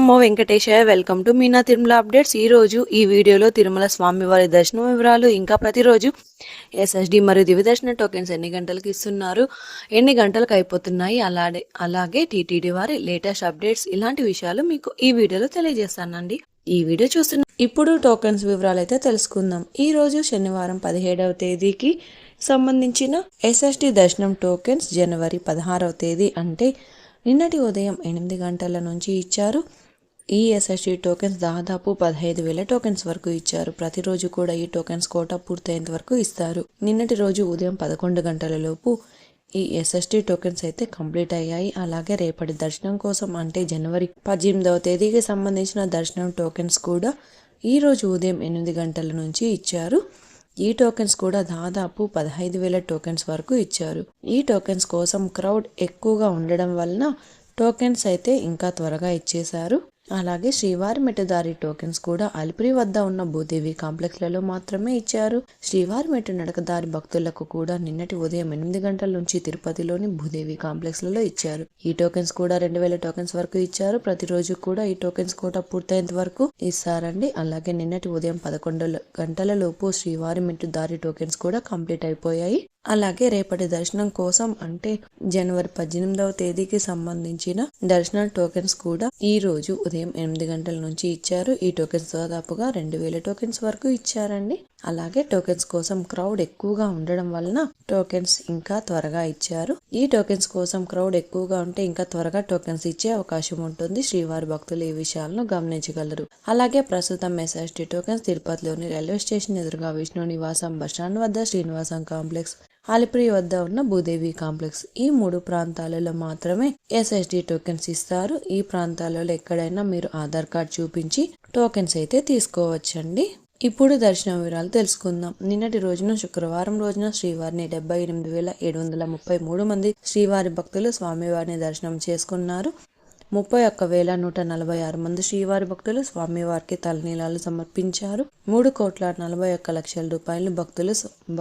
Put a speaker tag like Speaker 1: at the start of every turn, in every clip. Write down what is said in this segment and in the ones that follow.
Speaker 1: Namo Venkatesaya. Welcome to Meena Tirumala updates. ఈ రోజు ఈ వీడియోలో తిరుమల స్వామివారి దర్శనం వివరాలు, ఇంకా ప్రతిరోజు ఎస్ఎస్డి మరియు దివ్య దర్శన టోకెన్స్ ఎన్ని గంటలకు ఇస్తున్నారు, ఎన్ని గంటలకు అయిపోతున్నాయి, అలాగే టీటీడీ వారి లేటెస్ట్ అప్డేట్స్, ఇలాంటి విషయాలు మీకు ఈ వీడియోలో తెలియజేస్తానండి. ఈ వీడియో చూస్తున్న ఇప్పుడు టోకెన్స్ వివరాలు అయితే తెలుసుకుందాం. ఈ రోజు శనివారం 17వ తేదీకి సంబంధించిన ఎస్ఎస్డి దర్శనం టోకెన్స్ జనవరి 16వ తేదీ అంటే నిన్నటి ఉదయం 8 గంటల నుంచి ఇచ్చారు. ఈ ఎస్ఎస్డి టోకెన్స్ దాదాపు 15,000 టోకెన్స్ వరకు ఇచ్చారు. ప్రతిరోజు కూడా ఈ టోకెన్స్ కోటా పూర్తయ్యేంత వరకు ఇస్తారు. నిన్నటి రోజు ఉదయం 11 గంటల లోపు ఈ ఎస్ఎస్డి టోకెన్స్ అయితే కంప్లీట్ అయ్యాయి. అలాగే రేపటి దర్శనం కోసం అంటే జనవరి 18వ తేదీకి సంబంధించిన దర్శనం టోకెన్స్ కూడా ఈ రోజు ఉదయం 8 గంటల నుంచి ఇచ్చారు. ఈ టోకెన్స్ కూడా దాదాపు 15,000 టోకెన్స్ వరకు ఇచ్చారు. ఈ టోకెన్స్ కోసం క్రౌడ్ ఎక్కువగా ఉండడం వలన టోకెన్స్ అయితే ఇంకా త్వరగా ఇచ్చేశారు. అలాగే శ్రీవారి మెట్టుదారి టోకెన్స్ కూడా అలిపిరి వద్ద ఉన్న భూదేవి కాంప్లెక్స్లలో మాత్రమే ఇచ్చారు. శ్రీవారి మెట్టు నడకదారి భక్తులకు కూడా నిన్నటి ఉదయం 8 గంటల నుంచి తిరుపతిలోని భూదేవి కాంప్లెక్స్లలో ఇచ్చారు. ఈ టోకెన్స్ కూడా 2,000 టోకెన్స్ వరకు ఇచ్చారు. ప్రతిరోజు కూడా ఈ టోకెన్స్ కోటా పూర్తయ్యేంత వరకు ఇస్తారండి. అలాగే నిన్నటి ఉదయం 11 గంటల లోపు శ్రీవారి మెట్టుదారి టోకెన్స్ కూడా కంప్లీట్ అయిపోయాయి. అలాగే రేపటి దర్శనం కోసం అంటే జనవరి 18వ తేదీకి సంబంధించిన దర్శన టోకెన్స్ కూడా ఈ రోజు ఉదయం 8 గంటల నుంచి ఇచ్చారు. ఈ టోకెన్స్ దాదాపుగా 2,000 టోకెన్స్ వరకు ఇచ్చారండి. అలాగే టోకెన్స్ కోసం క్రౌడ్ ఎక్కువగా ఉండడం వలన టోకెన్స్ ఇంకా త్వరగా ఇచ్చారు. ఈ టోకెన్స్ కోసం క్రౌడ్ ఎక్కువగా ఉంటే ఇంకా త్వరగా టోకెన్స్ ఇచ్చే అవకాశం ఉంటుంది. శ్రీవారి భక్తులు ఈ విషయాలను గమనించగలరు. అలాగే ప్రస్తుతం ఎస్ఎస్డి టోకెన్స్ తిరుపతిలోని రైల్వే స్టేషన్ ఎదురుగా విష్ణు నివాసం, బస్టాండ్ వద్ద శ్రీనివాసం కాంప్లెక్స్, అలిపిరి వద్ద ఉన్న భూదేవి కాంప్లెక్స్, ఈ 3 ప్రాంతాలలో మాత్రమే ఎస్ఎస్డి టోకెన్స్ ఇస్తారు. ఈ ప్రాంతాలలో ఎక్కడైనా మీరు ఆధార్ కార్డ్ చూపించి టోకెన్స్ అయితే తీసుకోవచ్చండి. ఇప్పుడు దర్శన వివరాలు తెలుసుకుందాం. నిన్నటి రోజున శుక్రవారం రోజున శ్రీవారిని 78,733 మంది శ్రీవారి భక్తులు స్వామివారిని దర్శనం చేసుకున్నారు. 31,146 మంది శ్రీవారి భక్తులు స్వామివారికి తలనీలాలు సమర్పించారు. 3,41,00,000 రూపాయలు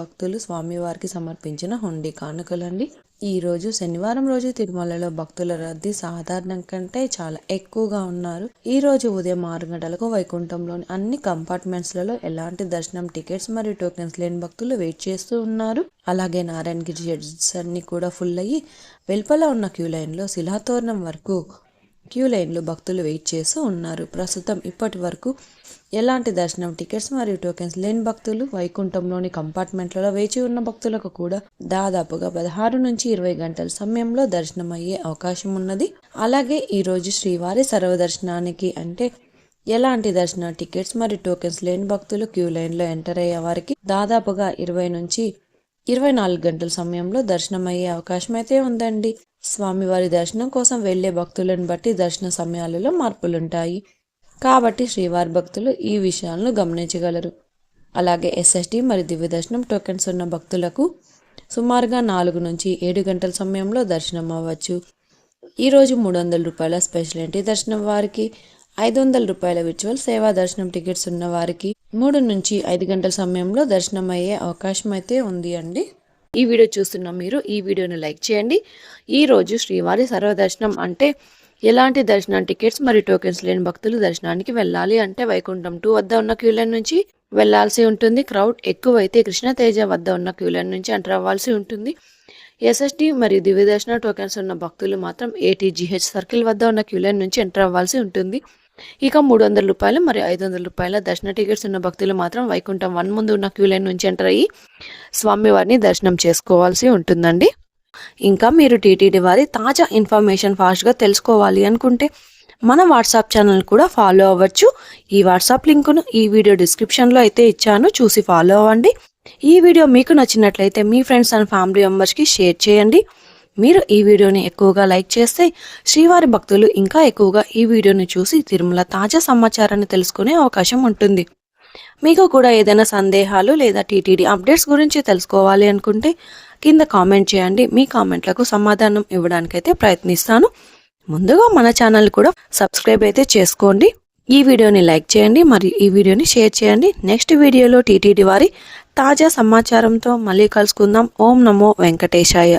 Speaker 1: భక్తులు స్వామివారికి సమర్పించిన హుండీ కానుకలండి. ఈ రోజు శనివారం రోజు తిరుమలలో భక్తుల రద్దీ సాధారణం కంటే చాలా ఎక్కువగా ఉన్నారు. ఈ రోజు ఉదయం 6 గంటలకు వైకుంఠంలోని అన్ని కంపార్ట్మెంట్స్లలో ఎలాంటి దర్శనం టికెట్స్ మరియు టోకెన్స్ లేని భక్తులు వెయిట్ చేస్తూ ఉన్నారు. అలాగే నారాయణగిరి షెడ్స్ అన్ని కూడా ఫుల్ అయ్యి వెలుపల ఉన్న క్యూ లైన్లో శిలాతోరణం వరకు క్యూ లైన్లో భక్తులు వెయిట్ చేస్తూ ఉన్నారు. ప్రస్తుతం ఇప్పటి వరకు ఎలాంటి దర్శనం టికెట్స్ మరియు టోకెన్స్ లేని భక్తులు వైకుంఠంలోని కంపార్ట్మెంట్లలో వేచి ఉన్న భక్తులకు కూడా దాదాపుగా 16 నుంచి 20 గంటల సమయంలో దర్శనం అయ్యే అవకాశం ఉన్నది. అలాగే ఈ రోజు శ్రీవారి సర్వదర్శనానికి అంటే ఎలాంటి దర్శన టికెట్స్ మరియు టోకెన్స్ లేని భక్తులు క్యూ లైన్లో ఎంటర్ అయ్యే వారికి దాదాపుగా 20 నుంచి 24 గంటల సమయంలో దర్శనం అయ్యే అవకాశం అయితే ఉందండి. స్వామివారి దర్శనం కోసం వెళ్లే భక్తులను బట్టి దర్శన సమయాలలో మార్పులుంటాయి కాబట్టి శ్రీవారి భక్తులు ఈ విషయాలను గమనించగలరు. అలాగే ఎస్ఎస్డి మరియు దివ్య దర్శనం టోకెన్స్ ఉన్న భక్తులకు సుమారుగా 4 నుంచి 7 గంటల సమయంలో దర్శనం అవ్వచ్చు. ఈరోజు 300 రూపాయల స్పెషల్ ఎంట్రీ దర్శనం వారికి, 500 రూపాయల విర్చువల్ సేవా దర్శనం టికెట్స్ ఉన్న వారికి 3 నుంచి 5 గంటల సమయంలో దర్శనం అయ్యే అవకాశం అయితే ఉంది అండి. ఈ వీడియో చూస్తున్న మీరు ఈ వీడియోని లైక్ చేయండి. ఈ రోజు శ్రీవారి సర్వదర్శనం అంటే ఎలాంటి దర్శనం టికెట్స్ మరియు టోకెన్స్ లేని భక్తులు దర్శనానికి వెళ్ళాలి అంటే వైకుంఠం 2 వద్ద ఉన్న క్యూ లైన్ నుంచి వెళ్లాల్సి ఉంటుంది. క్రౌడ్ ఎక్కువైతే కృష్ణతేజ వద్ద ఉన్న క్యూ లైన్ నుంచి ఎంటర్ అవ్వాల్సి ఉంటుంది. ఎస్ఎస్డి మరియు దివ్య దర్శన టోకెన్స్ ఉన్న భక్తులు మాత్రం ATGH సర్కిల్ వద్ద ఉన్న క్యూ లైన్ నుంచి ఎంటర్ అవ్వాల్సి ఉంటుంది. ఇక 300 రూపాయలు మరియు 500 రూపాయల దర్శన టికెట్స్ ఉన్న భక్తులు మాత్రం వైకుంఠం 1 ముందు ఉన్న క్యూ లైన్ నుంచి ఎంటర్ అయ్యి స్వామివారిని దర్శనం చేసుకోవాల్సి ఉంటుందండి. ఇంకా మీరు టీటీడీ వారి తాజా ఇన్ఫర్మేషన్ ఫాస్ట్గా తెలుసుకోవాలి అనుకుంటే మన వాట్సాప్ ఛానల్ కూడా ఫాలో అవ్వచ్చు. ఈ వాట్సాప్ లింకును ఈ వీడియో డిస్క్రిప్షన్లో అయితే ఇచ్చాను, చూసి ఫాలో అవ్వండి. ఈ వీడియో మీకు నచ్చినట్లయితే మీ ఫ్రెండ్స్ అండ్ ఫ్యామిలీ మెంబర్స్కి షేర్ చేయండి. మీరు ఈ వీడియోని ఎక్కువగా లైక్ చేస్తే శ్రీవారి భక్తులు ఇంకా ఎక్కువగా ఈ వీడియోని చూసి తిరుమల తాజా సమాచారాన్ని తెలుసుకునే అవకాశం ఉంటుంది. మీకు కూడా ఏదైనా సందేహాలు లేదా టీటీడీ అప్డేట్స్ గురించి తెలుసుకోవాలి అనుకుంటే కింద కామెంట్ చేయండి. మీ కామెంట్లకు సమాధానం ఇవ్వడానికైతే ప్రయత్నిస్తాను. ముందుగా మన ఛానల్ కూడా సబ్స్క్రైబ్ అయితే చేసుకోండి. ఈ వీడియోని లైక్ చేయండి మరియు ఈ వీడియోని షేర్ చేయండి. నెక్స్ట్ వీడియోలో టీటీడీ వారి తాజా సమాచారంతో మళ్ళీ కలుసుకుందాం. ఓం నమో వెంకటేశాయ.